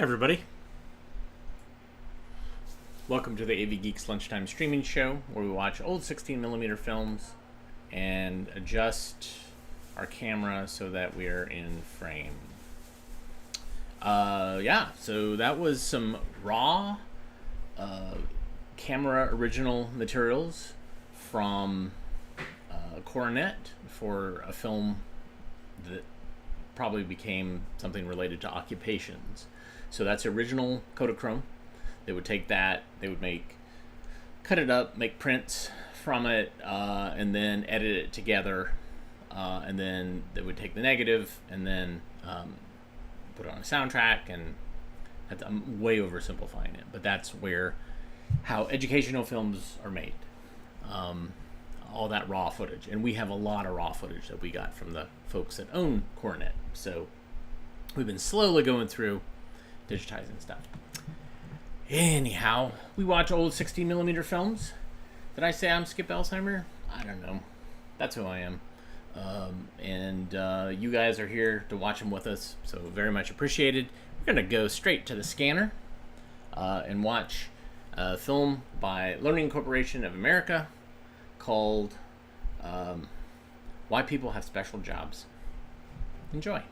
everybody. Welcome to the AV Geeks Lunchtime Streaming Show, where we watch old 16mm films and adjust our camera so that we're in frame. So that was some raw camera original materials from Coronet for a film that probably became something related to occupations. So that's original Kodachrome. They would take that, they would cut it up, make prints from it, and then edit it together, and then they would take the negative and then put it on a soundtrack. And I'm way oversimplifying it, but that's how educational films are made. All that raw footage, and we have a lot of raw footage that we got from the folks that own Coronet. So we've been slowly going through digitizing stuff. Anyhow, we watch old 16mm films. Did I say I'm Skip Elsheimer? I don't know. That's who I am. And you guys are here to watch them with us, so very much appreciated. We're going to go straight to the scanner and watch a film by Learning Corporation of America called Why People Have Special Jobs. Enjoy.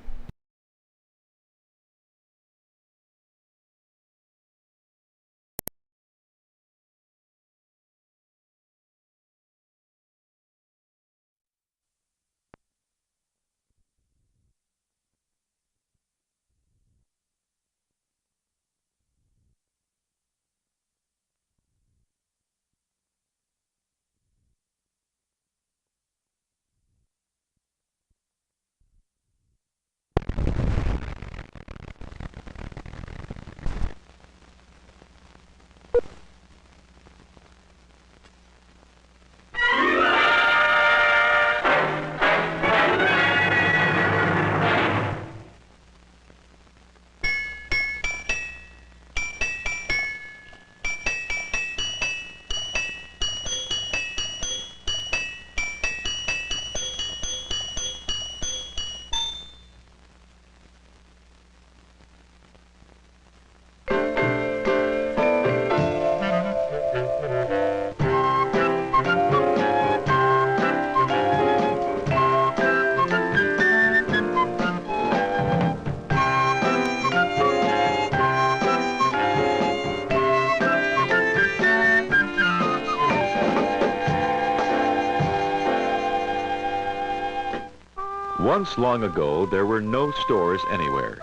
Once long ago, there were no stores anywhere.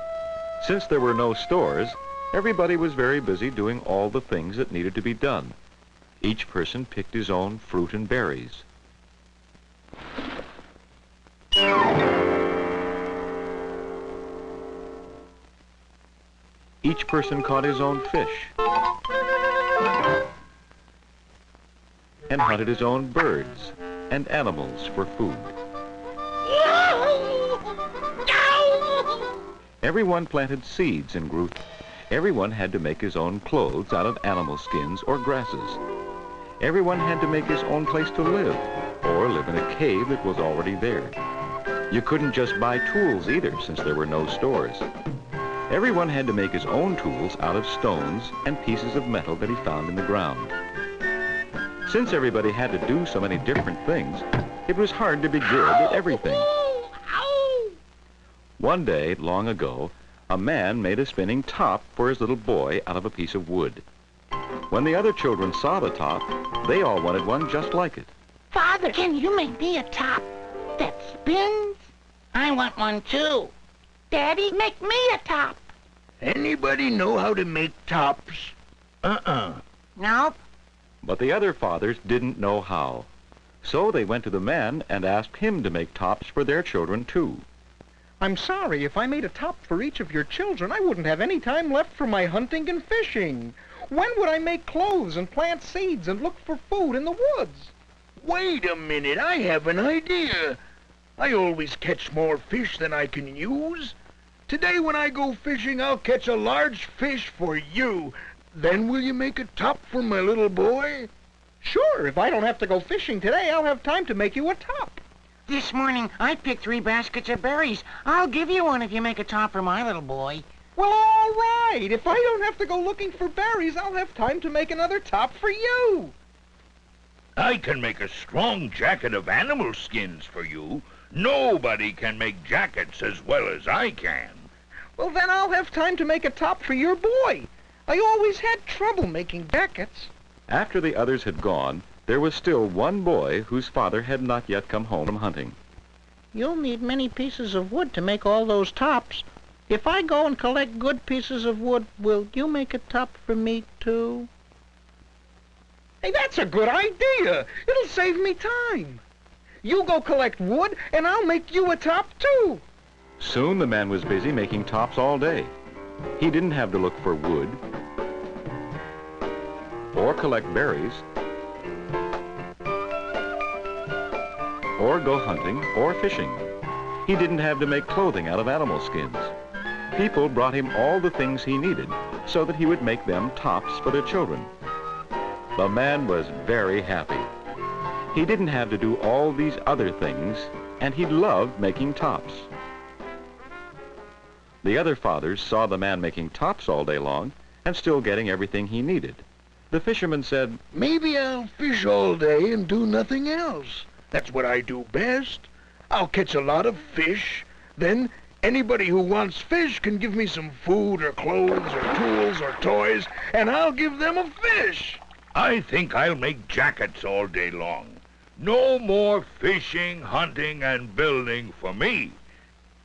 Since there were no stores, everybody was very busy doing all the things that needed to be done. Each person picked his own fruit and berries. Each person caught his own fish and hunted his own birds and animals for food. Everyone planted seeds and grew. Everyone had to make his own clothes out of animal skins or grasses. Everyone had to make his own place to live, or live in a cave that was already there. You couldn't just buy tools either, since there were no stores. Everyone had to make his own tools out of stones and pieces of metal that he found in the ground. Since everybody had to do so many different things, it was hard to be good at everything. One day, long ago, a man made a spinning top for his little boy out of a piece of wood. When the other children saw the top, they all wanted one just like it. Father, can you make me a top that spins? I want one too. Daddy, make me a top. Anybody know how to make tops? Nope. But the other fathers didn't know how. So they went to the man and asked him to make tops for their children too. I'm sorry, if I made a top for each of your children, I wouldn't have any time left for my hunting and fishing. When would I make clothes and plant seeds and look for food in the woods? Wait a minute, I have an idea. I always catch more fish than I can use. Today when I go fishing, I'll catch a large fish for you. Then will you make a top for my little boy? Sure, if I don't have to go fishing today, I'll have time to make you a top. This morning, I picked 3 baskets of berries. I'll give you one if you make a top for my little boy. Well, all right. If I don't have to go looking for berries, I'll have time to make another top for you. I can make a strong jacket of animal skins for you. Nobody can make jackets as well as I can. Well, then I'll have time to make a top for your boy. I always had trouble making jackets. After the others had gone, there was still one boy whose father had not yet come home from hunting. You'll need many pieces of wood to make all those tops. If I go and collect good pieces of wood, will you make a top for me, too? Hey, that's a good idea. It'll save me time. You go collect wood, and I'll make you a top, too. Soon the man was busy making tops all day. He didn't have to look for wood, or collect berries, or go hunting or fishing. He didn't have to make clothing out of animal skins. People brought him all the things he needed so that he would make them tops for their children. The man was very happy. He didn't have to do all these other things, and he loved making tops. The other fathers saw the man making tops all day long and still getting everything he needed. The fisherman said, Maybe I'll fish all day and do nothing else. That's what I do best. I'll catch a lot of fish. Then anybody who wants fish can give me some food or clothes or tools or toys, and I'll give them a fish. I think I'll make jackets all day long. No more fishing, hunting, and building for me.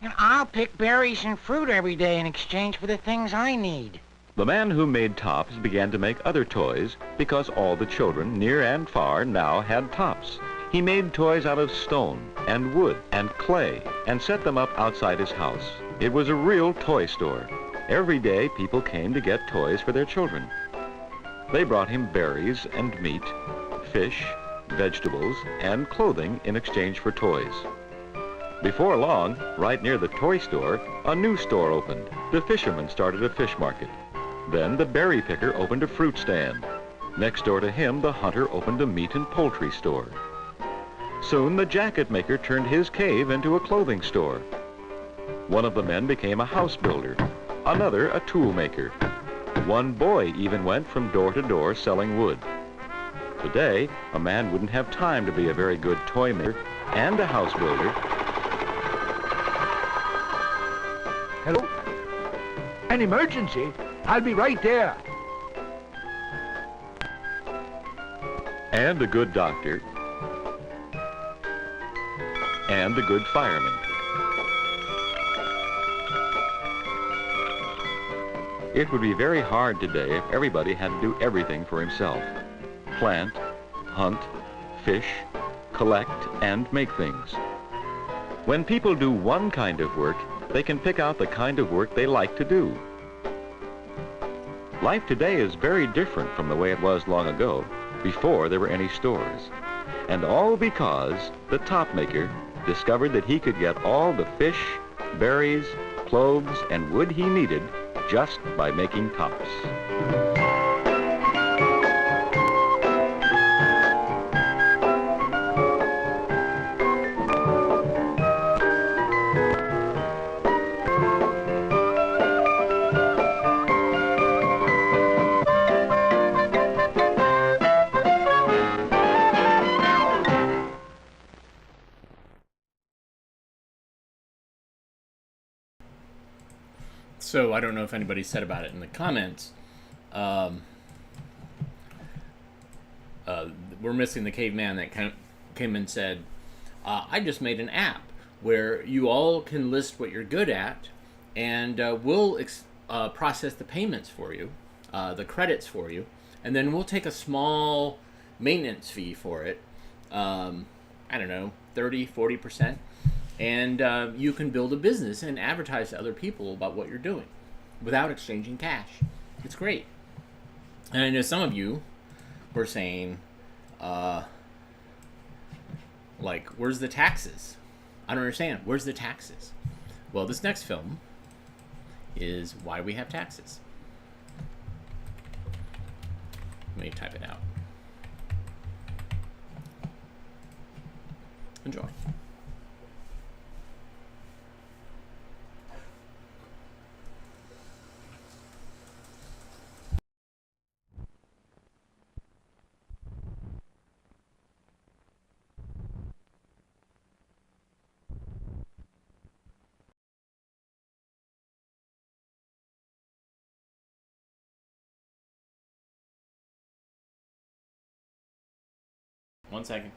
And I'll pick berries and fruit every day in exchange for the things I need. The man who made tops began to make other toys because all the children, near and far, now had tops. He made toys out of stone and wood and clay and set them up outside his house. It was a real toy store. Every day people came to get toys for their children. They brought him berries and meat, fish, vegetables, and clothing in exchange for toys. Before long, right near the toy store, a new store opened. The fisherman started a fish market. Then the berry picker opened a fruit stand. Next door to him, the hunter opened a meat and poultry store. Soon the jacket maker turned his cave into a clothing store. One of the men became a house builder, another a tool maker. One boy even went from door to door selling wood. Today, a man wouldn't have time to be a very good toy maker and a house builder. Hello? An emergency? I'll be right there. And a good doctor. And a good fireman. It would be very hard today if everybody had to do everything for himself. Plant, hunt, fish, collect, and make things. When people do one kind of work, they can pick out the kind of work they like to do. Life today is very different from the way it was long ago, before there were any stores. And all because the top maker discovered that he could get all the fish, berries, clothes, and wood he needed just by making tops. So I don't know if anybody said about it in the comments. We're missing the caveman that came and said, I just made an app where you all can list what you're good at, and we'll process the payments for you, the credits for you, and then we'll take a small maintenance fee for it. I don't know, 30-40%. And you can build a business and advertise to other people about what you're doing without exchanging cash. It's great. And I know some of you were saying, like, where's the taxes? I don't understand. Where's the taxes? Well, this next film is why we have taxes. Let me type it out. Enjoy. 1 second.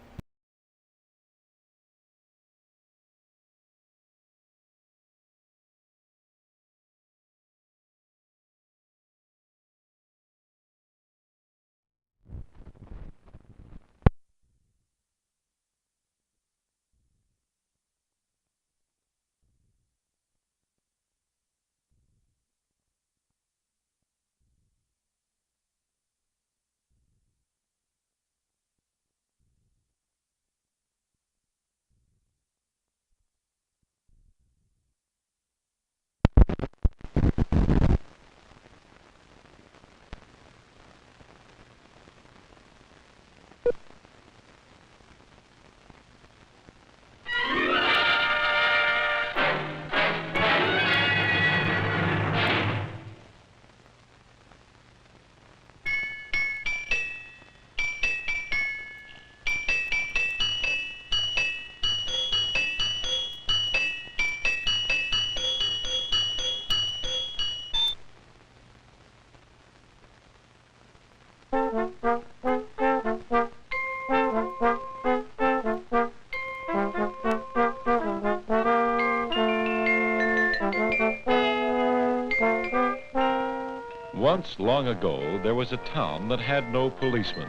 Once, long ago, there was a town that had no policeman.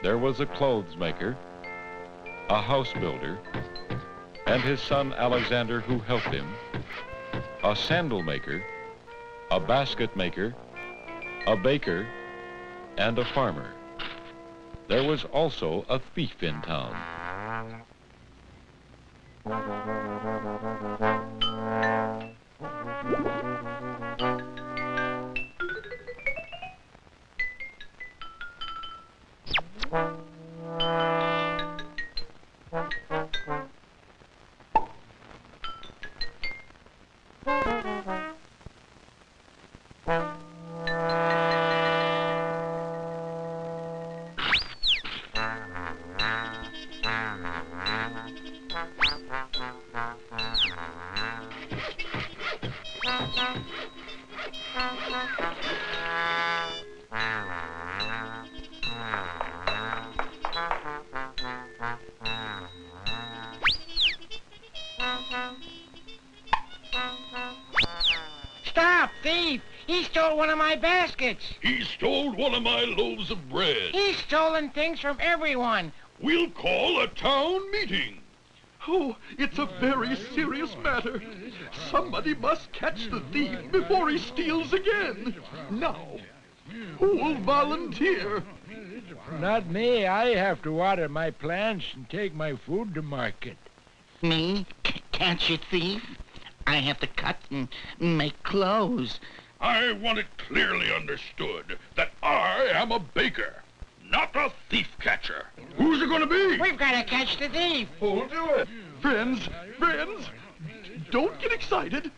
There was a clothes maker, a house builder, and his son Alexander who helped him, a sandal maker, a basket maker, a baker, and a farmer. There was also a thief in town. Stop, thief! He stole one of my baskets. He stole one of my loaves of bread. He's stolen things from everyone. We'll call a town meeting. Oh, it's a very serious matter. Somebody must catch the thief before he steals again. Now, who'll volunteer? Not me. I have to water my plants and take my food to market. Me? Catch a thief? I have to cut and make clothes. I want it clearly understood that I am a baker, not a thief catcher. Who's it gonna be? We've got to catch the thief. Who'll do it? Friends, don't get excited.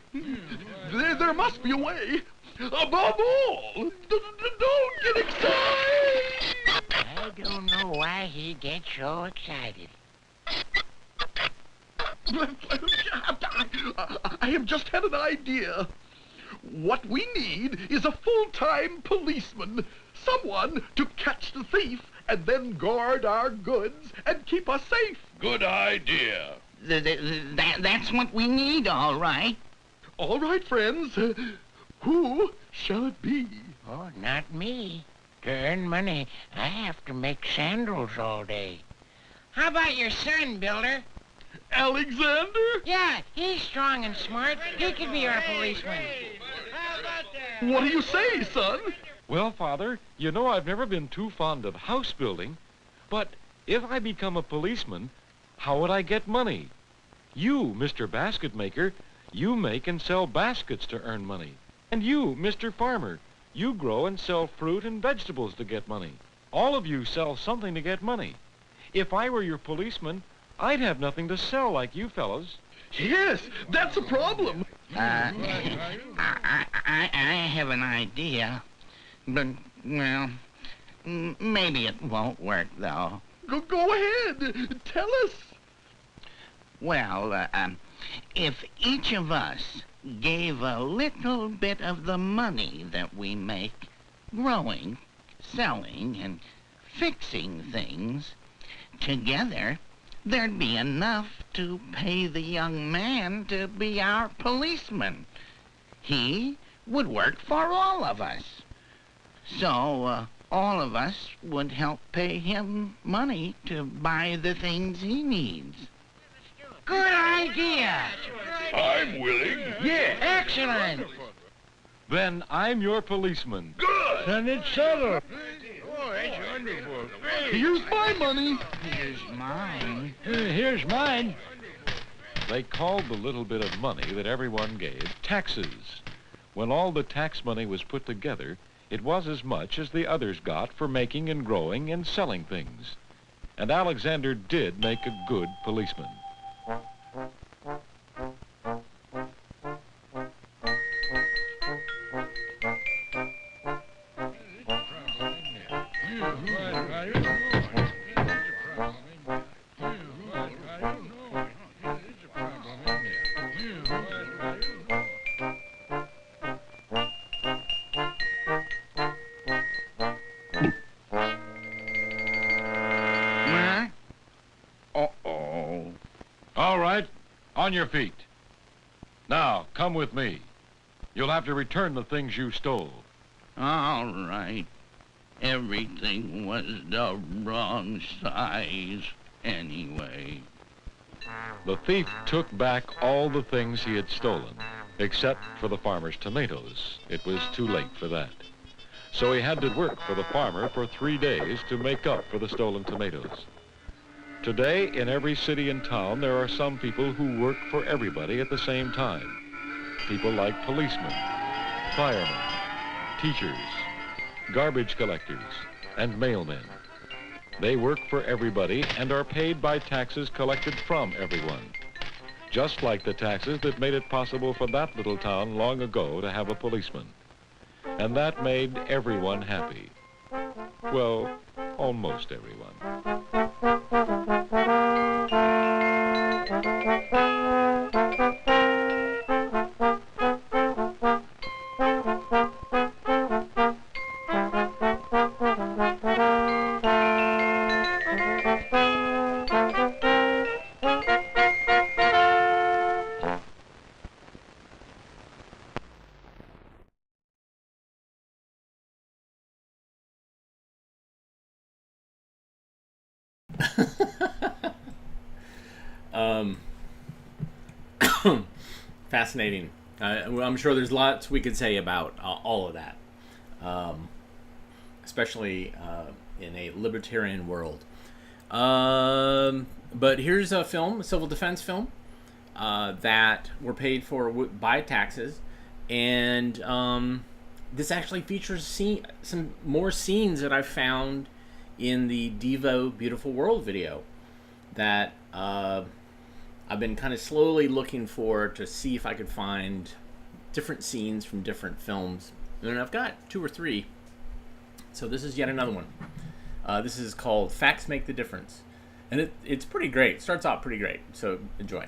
There must be a way. Above all, don't get excited. I don't know why he gets so excited. I have just had an idea. What we need is a full-time policeman, someone to catch the thief and then guard our goods and keep us safe. Good idea. That's what we need, all right. All right, friends. Who shall it be? Oh, not me. To earn money, I have to make sandals all day. How about your son, Builder? Alexander? Yeah, he's strong and smart. He could be our policeman. What do you say, son? Well, Father, you know I've never been too fond of house building, but if I become a policeman, how would I get money? You, Mr. Basket Maker, you make and sell baskets to earn money. And you, Mr. Farmer, you grow and sell fruit and vegetables to get money. All of you sell something to get money. If I were your policeman, I'd have nothing to sell like you fellows. Yes, that's a problem. I have an idea, but, well, maybe it won't work, though. Go ahead. Tell us. Well, if each of us gave a little bit of the money that we make growing, selling, and fixing things Together, there'd be enough to pay the young man to be our policeman. He would work for all of us. So, all of us would help pay him money to buy the things he needs. Good idea! I'm willing. Yeah, excellent. Then I'm your policeman. Good! Then it's settled. Oh, that's wonderful. Here's my money. Here's mine. Here's mine. They called the little bit of money that everyone gave taxes. When all the tax money was put together, it was as much as the others got for making and growing and selling things. And Alexander did make a good policeman. Uh-oh. All right, on your feet. Now, come with me. You'll have to return the things you stole. All right. Everything was the wrong size anyway. The thief took back all the things he had stolen, except for the farmer's tomatoes. It was too late for that. So he had to work for the farmer for 3 days to make up for the stolen tomatoes. Today, in every city and town, there are some people who work for everybody at the same time. People like policemen, firemen, teachers, garbage collectors, and mailmen. They work for everybody and are paid by taxes collected from everyone, just like the taxes that made it possible for that little town long ago to have a policeman. And that made everyone happy. Well, almost everyone. Fascinating. I'm sure there's lots we could say about all of that, especially in a libertarian world. But here's a film, a civil defense film, that were paid for by taxes, and this actually features some more scenes that I found in the Devo Beautiful World video that I've been kind of slowly looking for to see if I could find different scenes from different films. And I've got 2 or 3. So this is yet another one. This is called Facts Make the Difference. And it's pretty great. It starts out pretty great. So enjoy.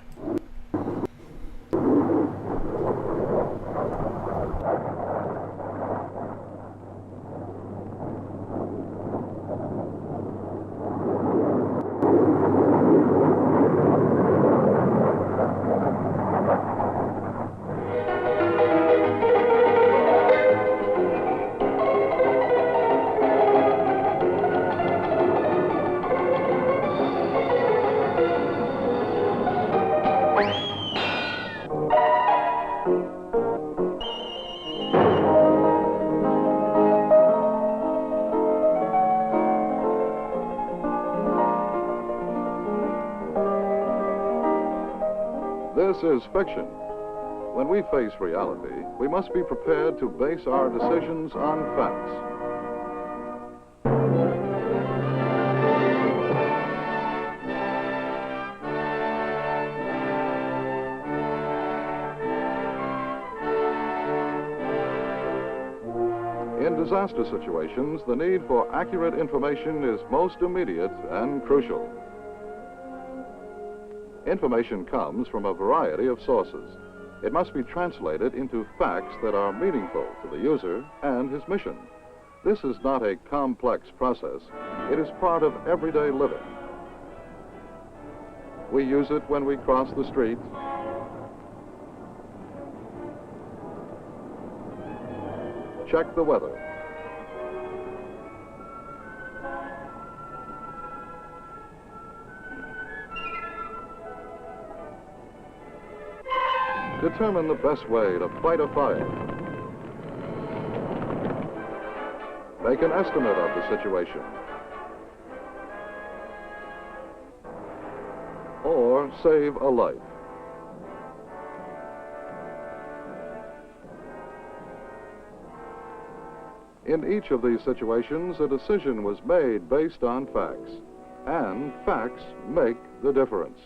This is fiction. When we face reality, we must be prepared to base our decisions on facts. In disaster situations, the need for accurate information is most immediate and crucial. Information comes from a variety of sources. It must be translated into facts that are meaningful to the user and his mission. This is not a complex process. It is part of everyday living. We use it when we cross the street. Check the weather. Determine the best way to fight a fire. Make an estimate of the situation. Or save a life. In each of these situations, a decision was made based on facts, and facts make the difference.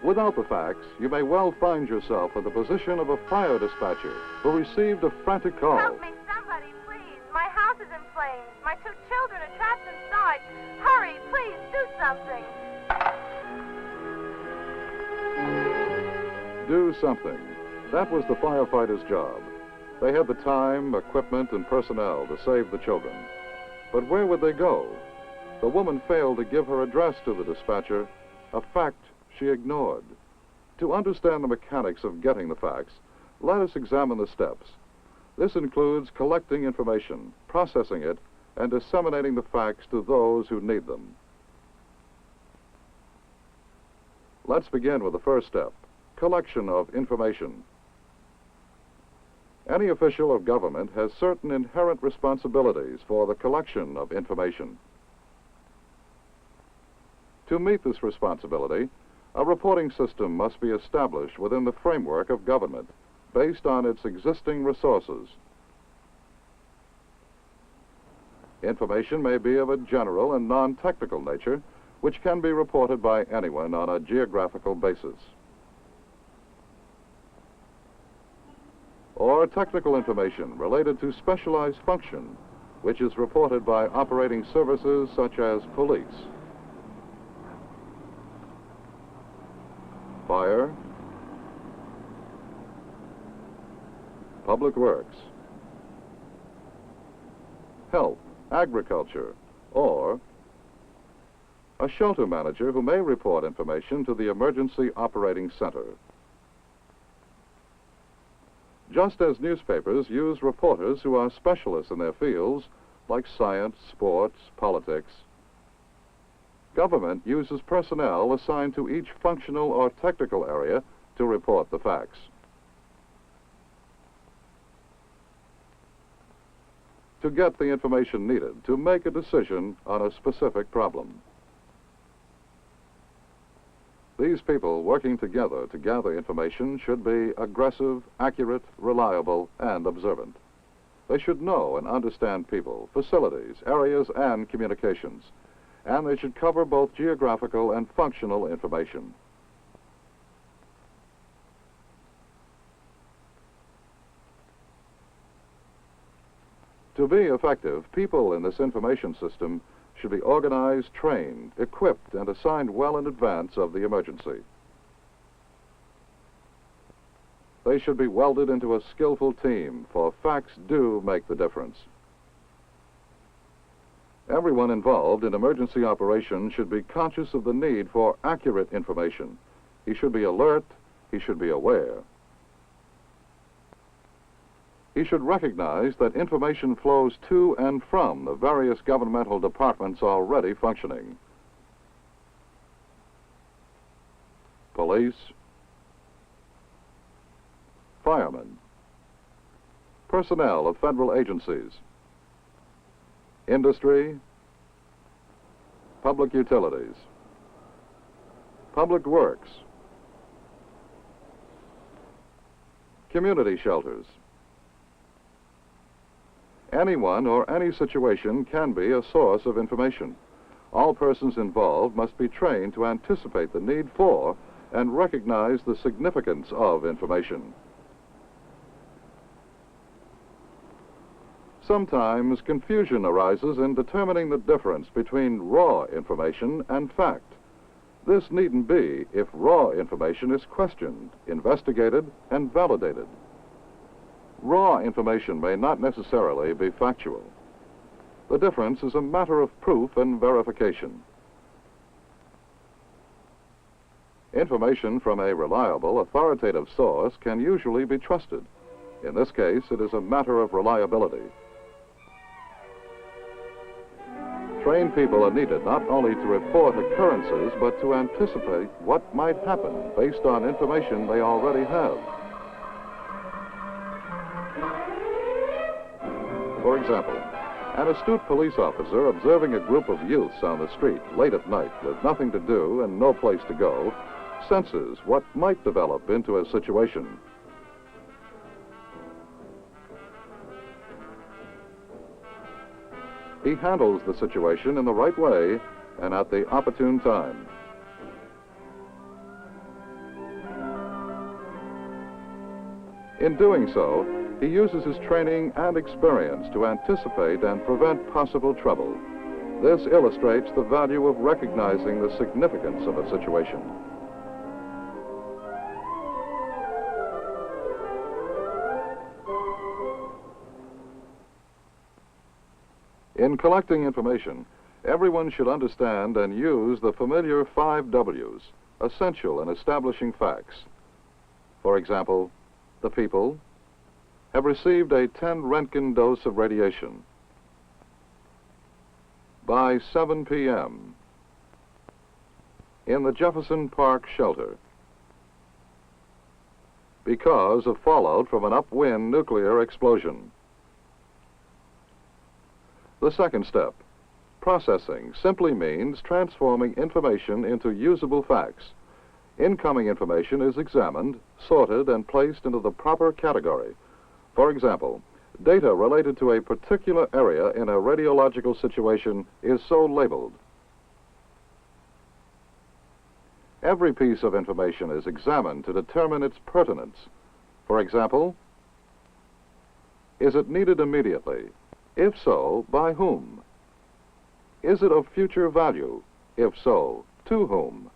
Without the facts, you may well find yourself in the position of a fire dispatcher who received a frantic call. Help me, somebody, please. My house is in flames. My 2 children are trapped inside. Hurry, please, do something. Do something. That was the firefighter's job. They had the time, equipment, and personnel to save the children. But where would they go? The woman failed to give her address to the dispatcher, a fact she ignored. To understand the mechanics of getting the facts, let us examine the steps. This includes collecting information, processing it, and disseminating the facts to those who need them. Let's begin with the first step, collection of information. Any official of government has certain inherent responsibilities for the collection of information. To meet this responsibility, a reporting system must be established within the framework of government, based on its existing resources. Information may be of a general and non-technical nature, which can be reported by anyone on a geographical basis. Or technical information related to specialized function, which is reported by operating services such as police, fire, public works, health, agriculture, or a shelter manager who may report information to the Emergency Operating Center. Just as newspapers use reporters who are specialists in their fields, like science, sports, politics, government uses personnel assigned to each functional or technical area to report the facts. To get the information needed to make a decision on a specific problem. These people working together to gather information should be aggressive, accurate, reliable, and observant. They should know and understand people, facilities, areas, and communications, and they should cover both geographical and functional information. To be effective, people in this information system should be organized, trained, equipped, and assigned well in advance of the emergency. They should be welded into a skillful team, for facts do make the difference. Everyone involved in emergency operations should be conscious of the need for accurate information. He should be alert, he should be aware. He should recognize that information flows to and from the various governmental departments already functioning. Police, firemen, personnel of federal agencies, industry, public utilities, public works, community shelters. Anyone or any situation can be a source of information. All persons involved must be trained to anticipate the need for and recognize the significance of information. Sometimes confusion arises in determining the difference between raw information and fact. This needn't be if raw information is questioned, investigated, and validated. Raw information may not necessarily be factual. The difference is a matter of proof and verification. Information from a reliable, authoritative source can usually be trusted. In this case, it is a matter of reliability. Trained people are needed not only to report occurrences, but to anticipate what might happen based on information they already have. For example, an astute police officer observing a group of youths on the street late at night with nothing to do and no place to go senses what might develop into a situation. He handles the situation in the right way and at the opportune time. In doing so, he uses his training and experience to anticipate and prevent possible trouble. This illustrates the value of recognizing the significance of a situation. In collecting information, everyone should understand and use the familiar 5 W's, essential in establishing facts. For example, the people have received a 10 Roentgen dose of radiation by 7 p.m. in the Jefferson Park shelter because of fallout from an upwind nuclear explosion. The second step, processing, simply means transforming information into usable facts. Incoming information is examined, sorted, and placed into the proper category. For example, data related to a particular area in a radiological situation is so labeled. Every piece of information is examined to determine its pertinence. For example, is it needed immediately? If so, by whom? Is it of future value? If so, to whom?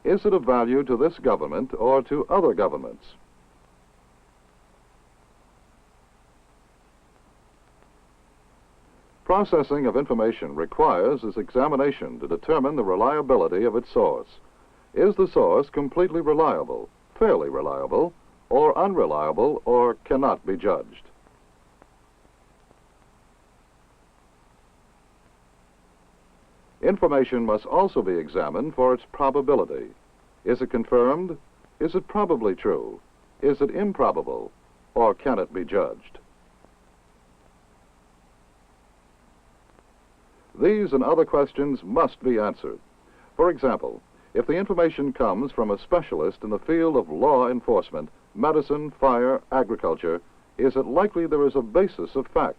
Is it of value to this government or to other governments? Processing of information requires its examination to determine the reliability of its source. Is the source completely reliable, fairly reliable, or unreliable, or cannot be judged? Information must also be examined for its probability. Is it confirmed? Is it probably true? Is it improbable? Or can it be judged? These and other questions must be answered. For example, if the information comes from a specialist in the field of law enforcement, medicine, fire, agriculture, is it likely there is a basis of fact?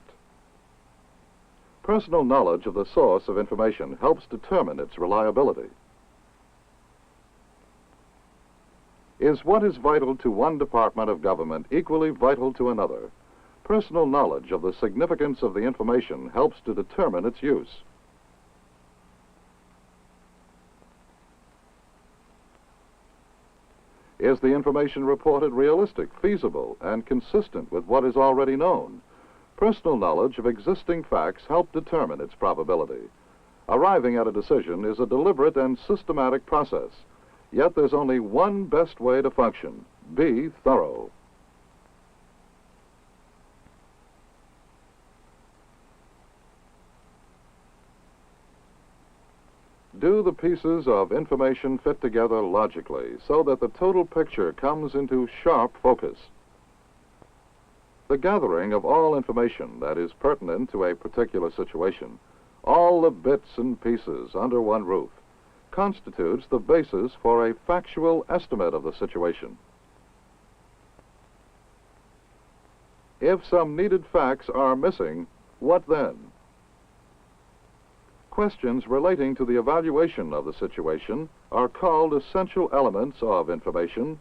Personal knowledge of the source of information helps determine its reliability. Is what is vital to one department of government equally vital to another? Personal knowledge of the significance of the information helps to determine its use. Is the information reported realistic, feasible, and consistent with what is already known? Personal knowledge of existing facts help determine its probability. Arriving at a decision is a deliberate and systematic process. Yet there's only one best way to function: be thorough. Do the pieces of information fit together logically so that the total picture comes into sharp focus? The gathering of all information that is pertinent to a particular situation, all the bits and pieces under one roof, constitutes the basis for a factual estimate of the situation. If some needed facts are missing, what then? Questions relating to the evaluation of the situation are called essential elements of information,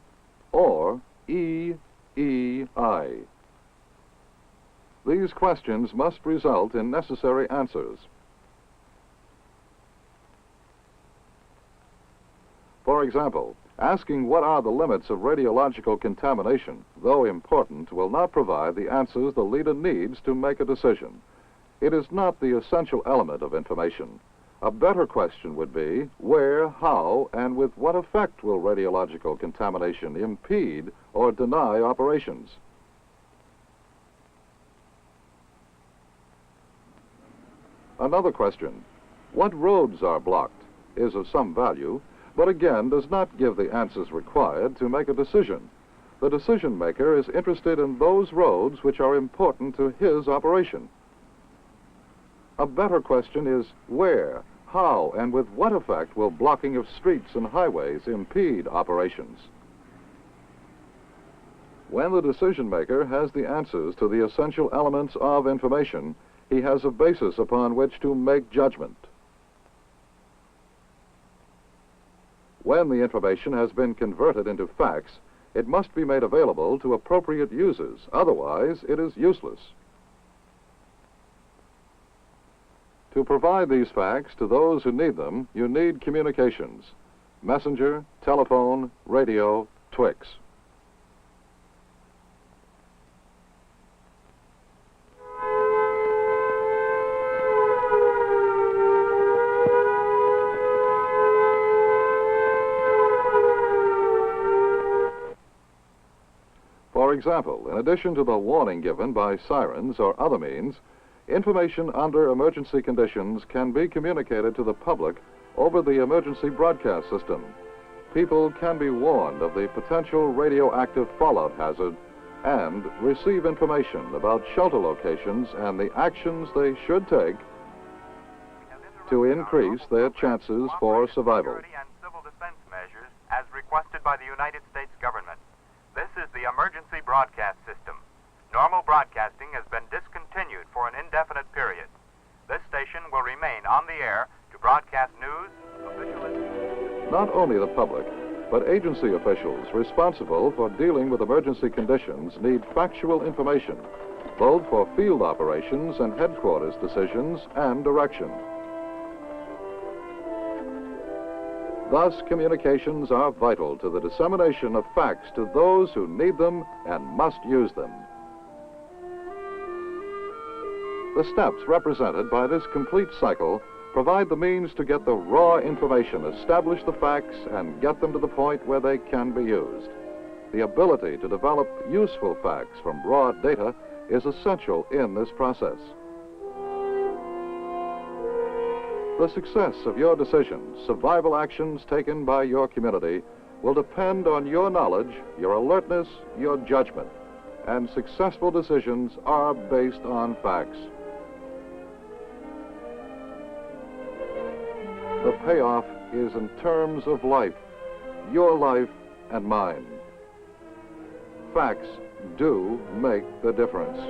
or EEI. These questions must result in necessary answers. For example, asking what are the limits of radiological contamination, though important, will not provide the answers the leader needs to make a decision. It is not the essential element of information. A better question would be, where, how, and with what effect will radiological contamination impede or deny operations? Another question, what roads are blocked, is of some value, but again does not give the answers required to make a decision. The decision maker is interested in those roads which are important to his operation. A better question is where, how, and with what effect will blocking of streets and highways impede operations? When the decision maker has the answers to the essential elements of information, he has a basis upon which to make judgment. When the information has been converted into facts, it must be made available to appropriate users. Otherwise, it is useless. To provide these facts to those who need them, you need communications: messenger, telephone, radio, Twix. For example, in addition to the warning given by sirens or other means, information under emergency conditions can be communicated to the public over the emergency broadcast system. People can be warned of the potential radioactive fallout hazard and receive information about shelter locations and the actions they should take to increase their chances for survival. Security and civil defense measures as requested by the United States government. This is the emergency broadcast system. Normal broadcasting has been discontinued for an indefinite period. This station will remain on the air to broadcast news, official... Not only the public, but agency officials responsible for dealing with emergency conditions need factual information, both for field operations and headquarters decisions and direction. Thus, communications are vital to the dissemination of facts to those who need them and must use them. The steps represented by this complete cycle provide the means to get the raw information, establish the facts, and get them to the point where they can be used. The ability to develop useful facts from raw data is essential in this process. The success of your decisions, survival actions taken by your community, will depend on your knowledge, your alertness, your judgment, and successful decisions are based on facts. The payoff is in terms of life, your life and mine. Facts do make the difference.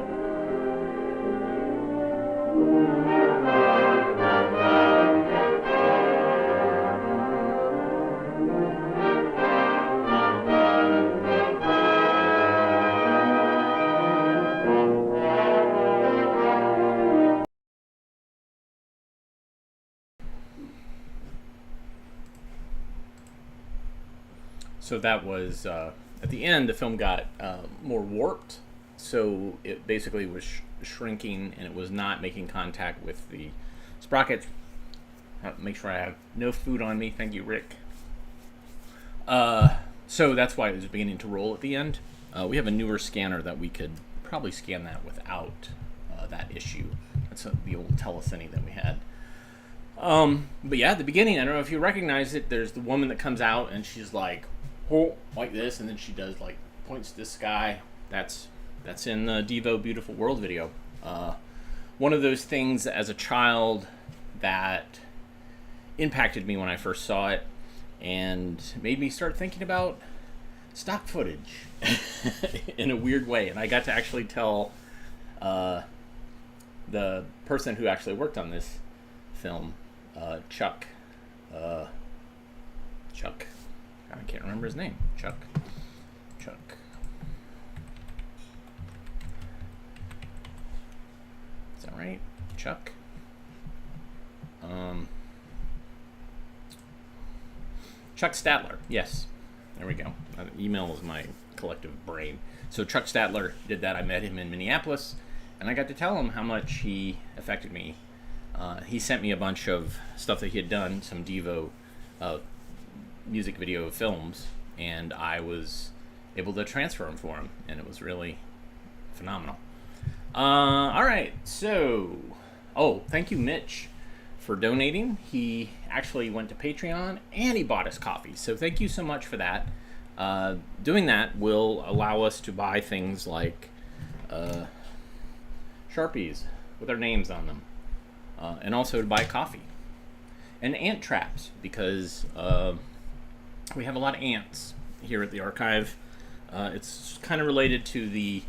So that was, at the end, the film got more warped. So it basically was shrinking, and it was not making contact with the sprockets. Make sure I have no food on me. Thank you, Rick. So that's why it was beginning to roll at the end. We have a newer scanner that we could probably scan that without that issue. That's the old telecine that we had. But yeah, at the beginning, I don't know if you recognize it, there's the woman that comes out and she's like, oh, like this, and then she does like points to the sky. That's in the Devo Beautiful World video. One of those things as a child that impacted me when I first saw it and made me start thinking about stock footage in a weird way. And I got to actually tell the person who actually worked on this film, Chuck, I can't remember his name. Chuck. Is that right? Chuck? Chuck Statler. Yes. There we go. Email is my collective brain. So Chuck Statler did that. I met him in Minneapolis, and I got to tell him how much he affected me He sent me a bunch of stuff that he had done, some Devo music video films, and I was able to transfer them for him, and it was really phenomenal. All right, so, thank you, Mitch, for donating. He actually went to Patreon, and he bought us coffee, so thank you so much for that. Doing that will allow us to buy things like Sharpies with our names on them, and also to buy coffee. And ant traps, because we have a lot of ants here at the archive. It's kind of related to the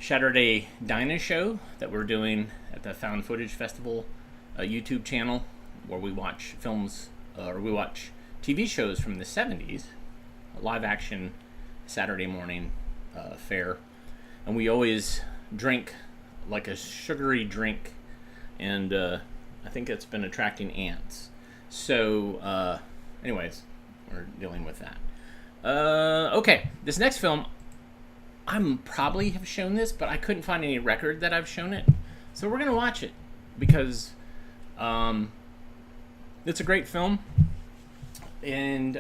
Saturday Dinah show that we're doing at the Found Footage Festival YouTube channel, where we watch films, or we watch TV shows from the 70s, a live action Saturday morning fare. And we always drink like a sugary drink, and I think it's been attracting ants. So, anyways, we're dealing with that. Okay, this next film, I'm probably have shown this, but I couldn't find any record that I've shown it. So we're going to watch it, because it's a great film, and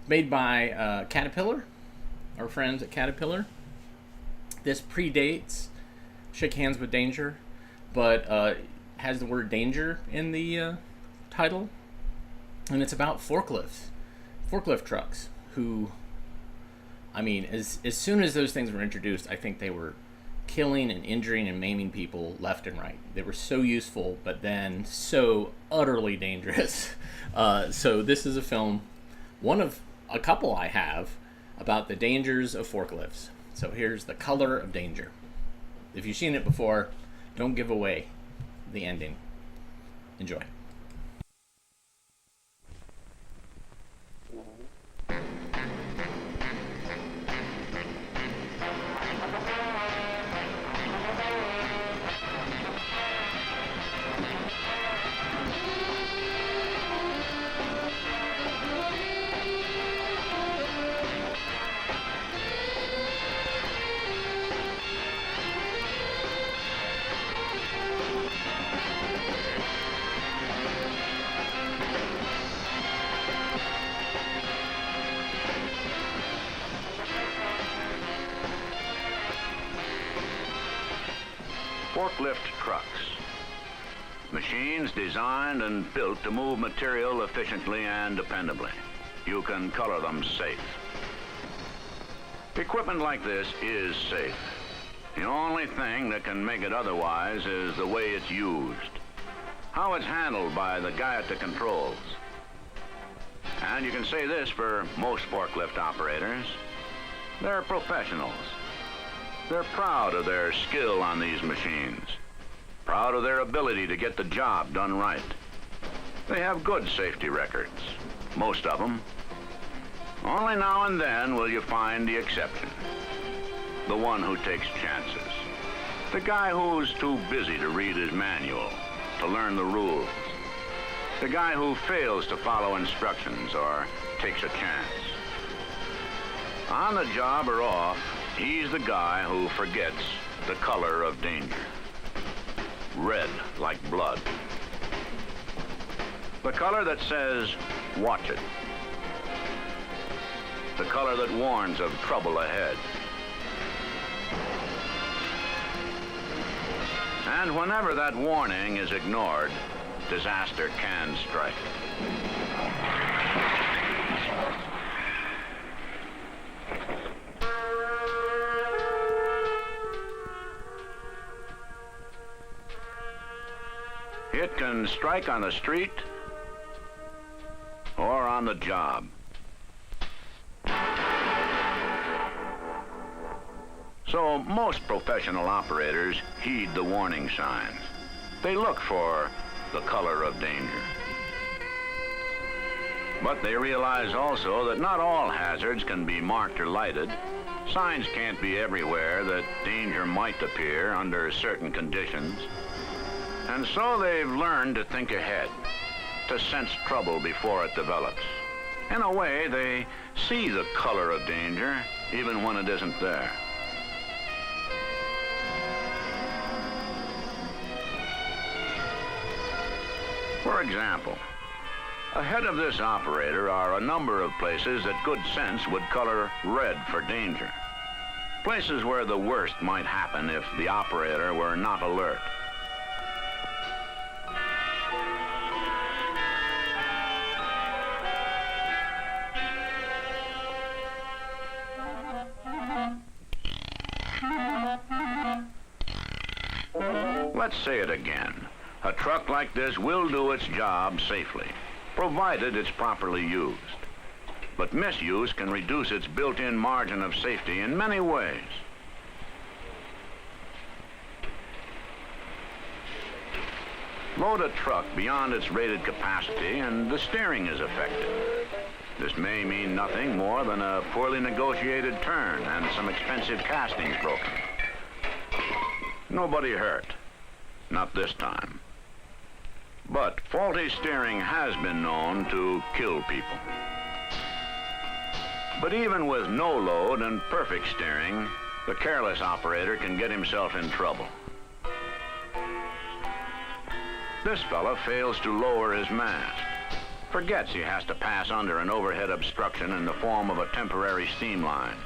made by Caterpillar, our friends at Caterpillar. This predates Shake Hands with Danger, but has the word danger in the title, and it's about forklift trucks, who, I mean, as soon as those things were introduced, I think they were killing and injuring and maiming people left and right. They were so useful, but then so utterly dangerous. So this is a film, one of a couple I have, about the dangers of forklifts. So here's The Color of Danger. If you've seen it before, don't give away the ending. Enjoy. Forklift trucks. Machines designed and built to move material efficiently and dependably. You can color them safe. Equipment like this is safe. The only thing that can make it otherwise is the way it's used. How it's handled by the guy at the controls. And you can say this for most forklift operators. They're professionals. They're proud of their skill on these machines, proud of their ability to get the job done right. They have good safety records, most of them. Only now and then will you find the exception, the one who takes chances, the guy who's too busy to read his manual, to learn the rules, the guy who fails to follow instructions or takes a chance. On the job or off, he's the guy who forgets the color of danger. Red like blood. The color that says, watch it. The color that warns of trouble ahead. And whenever that warning is ignored, disaster can strike. It can strike on the street or on the job. So most professional operators heed the warning signs. They look for the color of danger. But they realize also that not all hazards can be marked or lighted. Signs can't be everywhere that danger might appear under certain conditions. And so they've learned to think ahead, to sense trouble before it develops. In a way, they see the color of danger, even when it isn't there. For example, ahead of this operator are a number of places that good sense would color red for danger. Places where the worst might happen if the operator were not alert. Let's say it again. A truck like this will do its job safely, provided it's properly used. But misuse can reduce its built-in margin of safety in many ways. Load a truck beyond its rated capacity and the steering is affected. This may mean nothing more than a poorly negotiated turn and some expensive castings broken. Nobody hurt. Not this time. But faulty steering has been known to kill people. But even with no load and perfect steering, the careless operator can get himself in trouble. This fella fails to lower his mast, forgets he has to pass under an overhead obstruction in the form of a temporary steam line.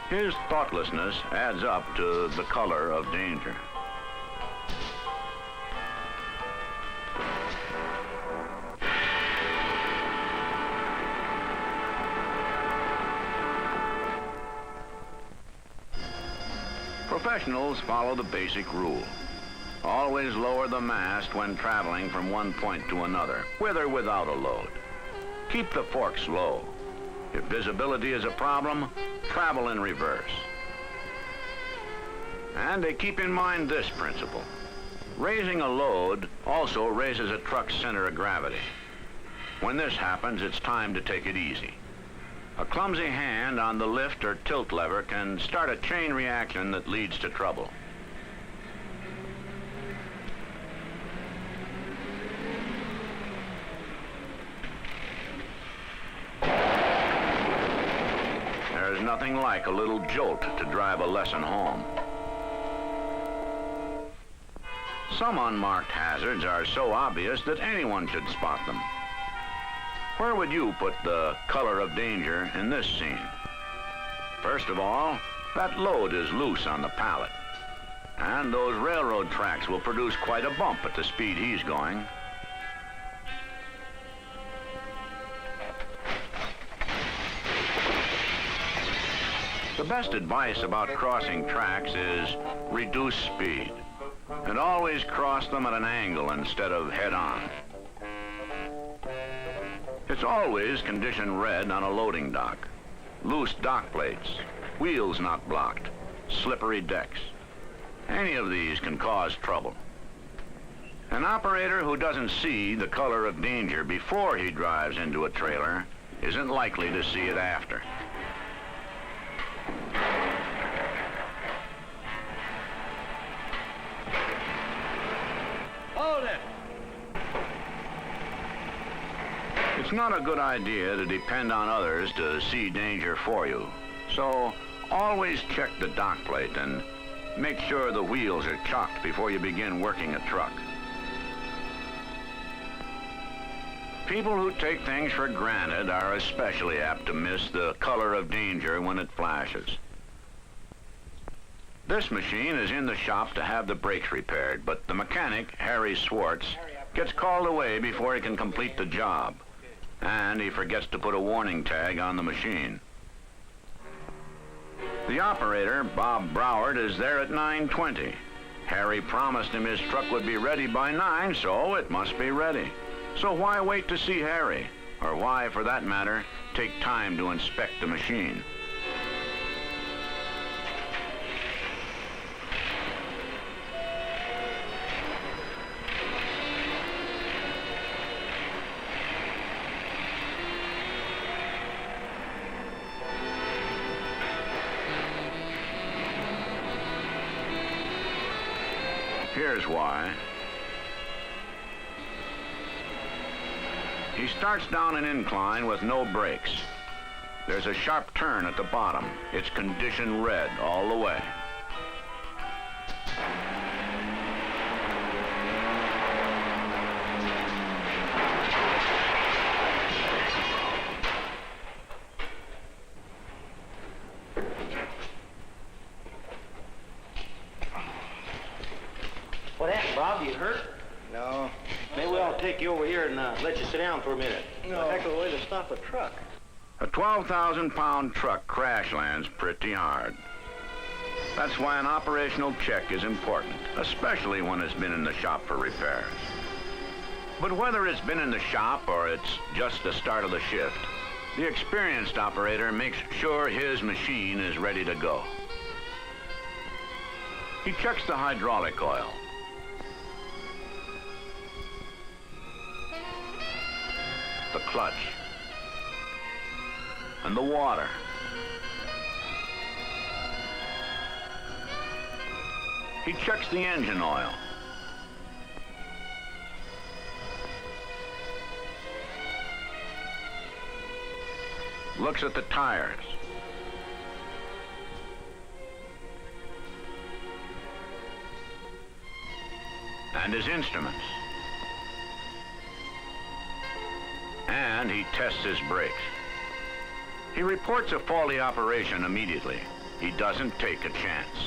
His thoughtlessness adds up to the color of danger. Professionals follow the basic rule. Always lower the mast when traveling from one point to another, with or without a load. Keep the forks low. If visibility is a problem, travel in reverse. And they keep in mind this principle. Raising a load also raises a truck's center of gravity. When this happens, it's time to take it easy. A clumsy hand on the lift or tilt lever can start a chain reaction that leads to trouble. There's nothing like a little jolt to drive a lesson home. Some unmarked hazards are so obvious that anyone should spot them. Where would you put the color of danger in this scene? First of all, that load is loose on the pallet. And those railroad tracks will produce quite a bump at the speed he's going. The best advice about crossing tracks is reduce speed. And always cross them at an angle instead of head-on. It's always condition red on a loading dock. Loose dock plates, wheels not blocked, slippery decks. Any of these can cause trouble. An operator who doesn't see the color of danger before he drives into a trailer isn't likely to see it after. Hold it! It's not a good idea to depend on others to see danger for you. So always check the dock plate and make sure the wheels are chocked before you begin working a truck. People who take things for granted are especially apt to miss the color of danger when it flashes. This machine is in the shop to have the brakes repaired, but the mechanic, Harry Swartz, gets called away before he can complete the job. And he forgets to put a warning tag on the machine. The operator, Bob Broward, is there at 9:20. Harry promised him his truck would be ready by 9, so it must be ready. So why wait to see Harry? Or why, for that matter, take time to inspect the machine? Here's why. He starts down an incline with no brakes. There's a sharp turn at the bottom. It's condition red all the way. Bob, you hurt? No. Maybe I'll take you over here and let you sit down for a minute. No. Heck of a way to stop a truck. A 12,000-pound truck crash lands pretty hard. That's why an operational check is important, especially when it's been in the shop for repairs. But whether it's been in the shop or it's just the start of the shift, the experienced operator makes sure his machine is ready to go. He checks the hydraulic oil. The clutch. And the water. He checks the engine oil. Looks at the tires. And his instruments. And he tests his brakes. He reports a faulty operation immediately. He doesn't take a chance.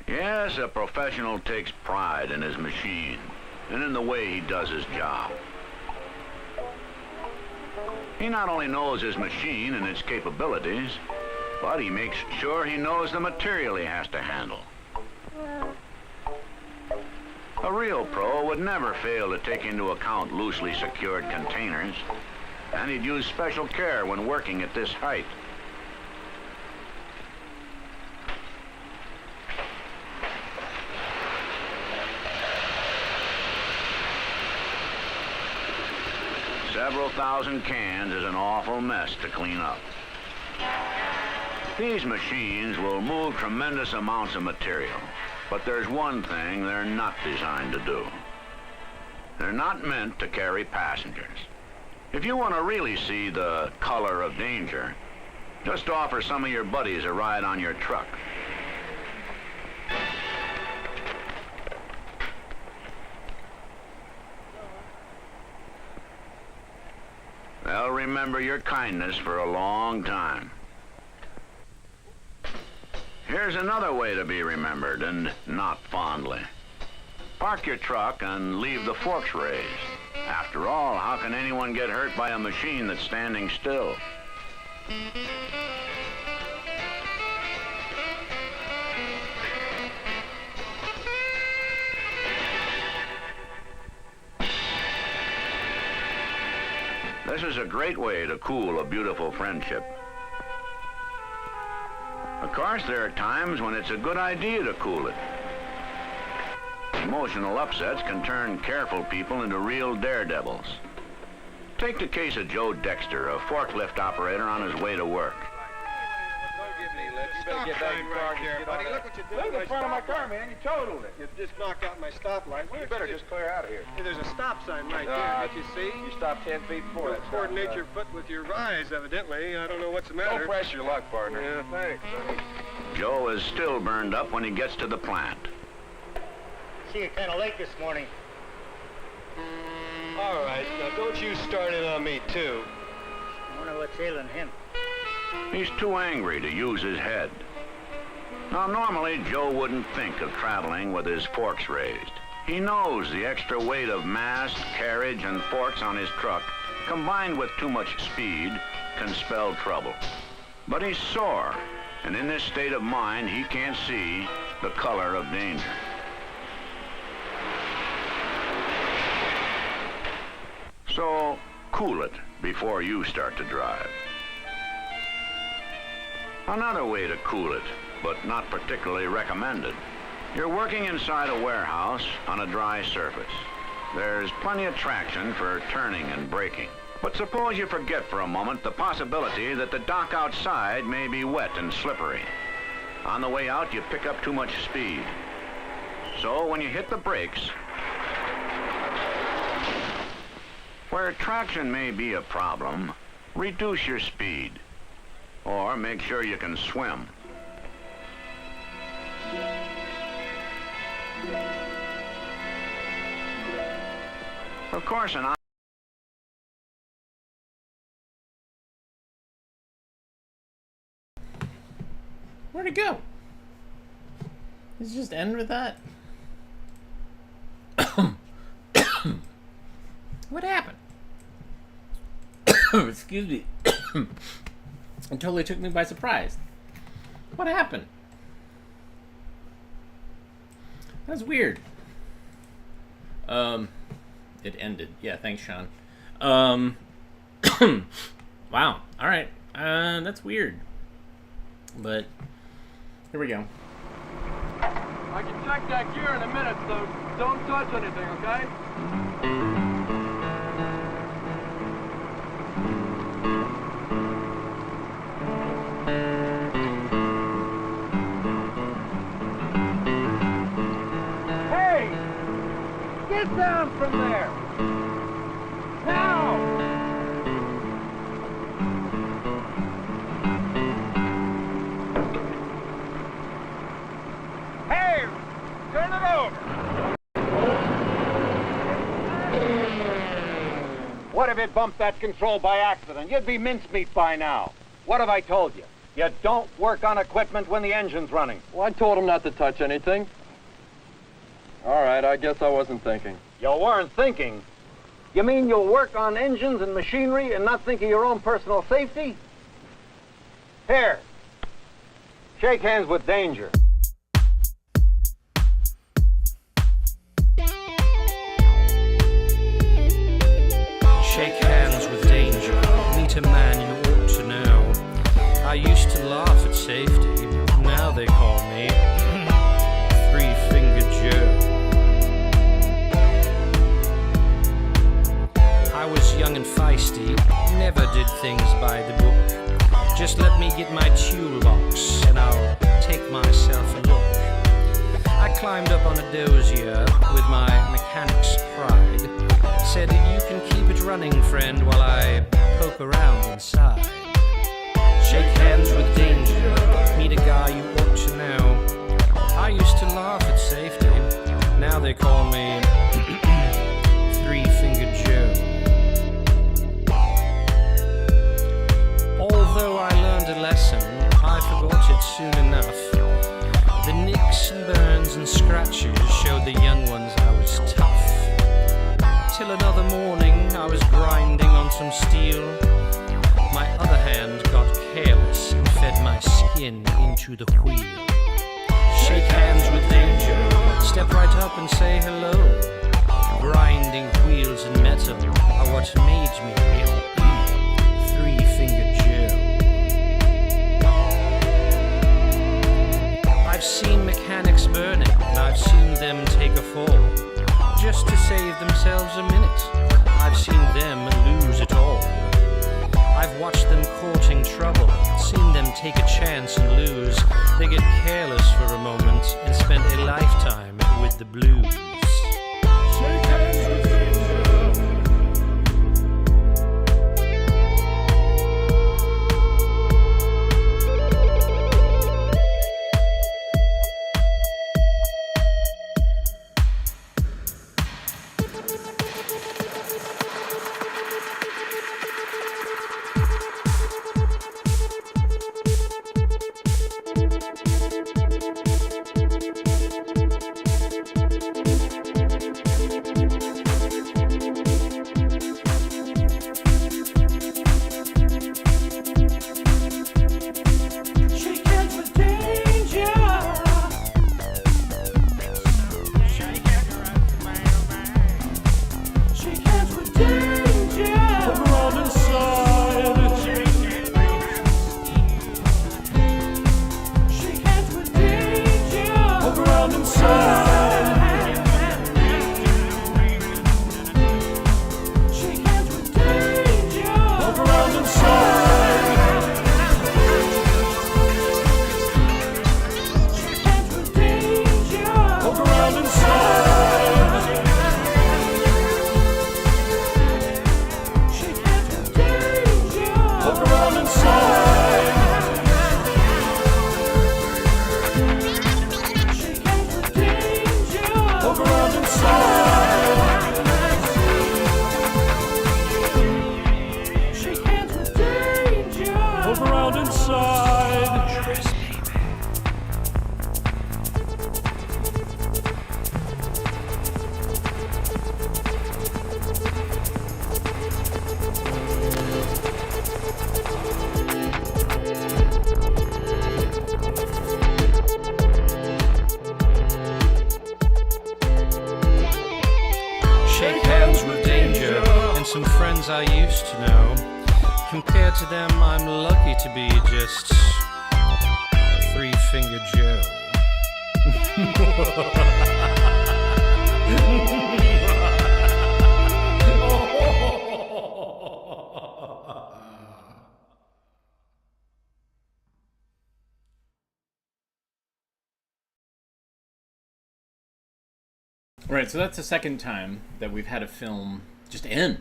Yes, a professional takes pride in his machine and in the way he does his job. He not only knows his machine and its capabilities, but he makes sure he knows the material he has to handle. A real pro would never fail to take into account loosely secured containers, and he'd use special care when working at this height. Several thousand cans is an awful mess to clean up. These machines will move tremendous amounts of material, but there's one thing they're not designed to do. They're not meant to carry passengers. If you want to really see the color of danger, just offer some of your buddies a ride on your truck. They'll remember your kindness for a long time. Here's another way to be remembered, and not fondly. Park your truck and leave the forks raised. After all, how can anyone get hurt by a machine that's standing still? This is a great way to cool a beautiful friendship. Of course, there are times when it's a good idea to cool it. Emotional upsets can turn careful people into real daredevils. Take the case of Joe Dexter, a forklift operator on his way to work. Stop sign right there, buddy. Look what you did. Look in front of my car, man. You totaled it. You just knocked out my stoplight. You better just clear out of here. Hey, there's a stop sign right there. Can't you see? You stopped 10 feet before that. Coordinate your foot with your eyes, evidently. I don't know what's the matter. Don't press your luck, partner. Yeah, thanks, buddy. Joe is still burned up when he gets to the plant. See you kind of late this morning. All right, now don't you start in on me, too. I wonder what's ailing him. He's too angry to use his head. Now, normally, Joe wouldn't think of traveling with his forks raised. He knows the extra weight of mast, carriage, and forks on his truck, combined with too much speed, can spell trouble. But he's sore, and in this state of mind, he can't see the color of danger. So, cool it before you start to drive. Another way to cool it, but not particularly recommended. You're working inside a warehouse on a dry surface. There's plenty of traction for turning and braking. But suppose you forget for a moment the possibility that the dock outside may be wet and slippery. On the way out, you pick up too much speed. So when you hit the brakes, where traction may be a problem, reduce your speed. Or make sure you can swim. Of course, Where'd it go? Let's just end with that. What happened? Excuse me. It totally took me by surprise. What happened? That's weird. It ended. Yeah, thanks, Sean. Wow. All right. That's weird. But here we go. I can check that gear in a minute, so don't touch anything, okay? Hey! Get down from there! Now! Hey! Turn it over! What if it bumped that control by accident? You'd be mincemeat by now. What have I told you? You don't work on equipment when the engine's running. Well, I told him not to touch anything. All right, I guess I wasn't thinking. You weren't thinking? You mean you'll work on engines and machinery and not think of your own personal safety? Here. Shake hands with danger. Shake hands with danger. Meet a man you ought to know. I used to laugh at safety. Now they call me Three-Fingered Joe. I was young and feisty, never did things by the book. Just let me get my toolbox and I'll take myself a look. I climbed up on a dozier with my mechanic's pride. Said, you can keep it running, friend, while I poke around inside. Shake hands with danger, meet a guy you ought to know. I used to laugh at safety, now they call me Three-Fingered Joe. Although I learned a lesson, I forgot it soon enough. The nicks and burns and scratches showed the young ones I was tough. Till another morning I was grinding on some steel. My other hand got careless and fed my skin into the wheel. Shake hands with danger, step right up and say hello. Grinding wheels and metal are what made me Three-Fingered Joe. I've seen mechanics burning and I've seen them take a fall just to save themselves a minute. I've seen them lose it all. I've watched them courting trouble, seen them take a chance and lose. They get careless for a moment and spend a lifetime with the blues. Shake hands with some friends I used to know. Compared to them, I'm lucky to be just Three-Finger Joe. Right, so that's the second time that we've had a film just end,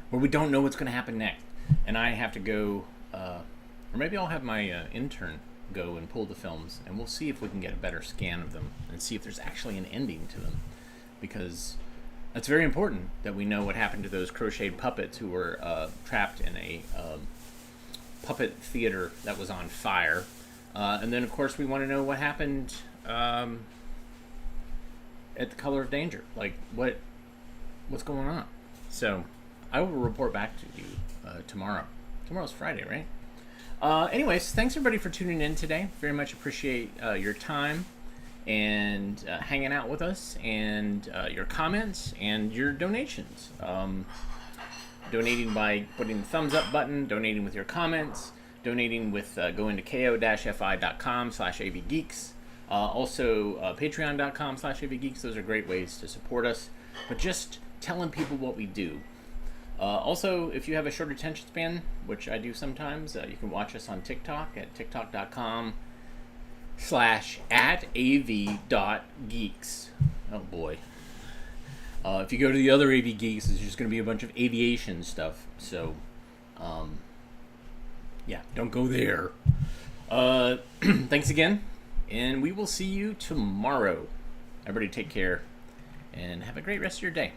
where we don't know what's going to happen next. And I have to go, or maybe I'll have my intern go and pull the films, and we'll see if we can get a better scan of them and see if there's actually an ending to them. Because that's very important that we know what happened to those crocheted puppets who were trapped in a puppet theater that was on fire. And then, of course, we want to know what happened at the Color of Danger. Like, what's going on? So I will report back to you tomorrow. Tomorrow's Friday, right? Anyways, thanks everybody for tuning in today. Very much appreciate your time and hanging out with us, and your comments and your donations. Donating by putting the thumbs up button, donating with your comments, donating with going to ko-fi.com/avgeeks. Also, patreon.com/avgeeks. Those are great ways to support us. But just telling people what we do. Also, if you have a short attention span, which I do sometimes, you can watch us on TikTok at tiktok.com/@av.geeks. Oh boy. If you go to the other AV Geeks, there's just going to be a bunch of aviation stuff. So, yeah, don't go there. Thanks again. And we will see you tomorrow. Everybody take care and have a great rest of your day.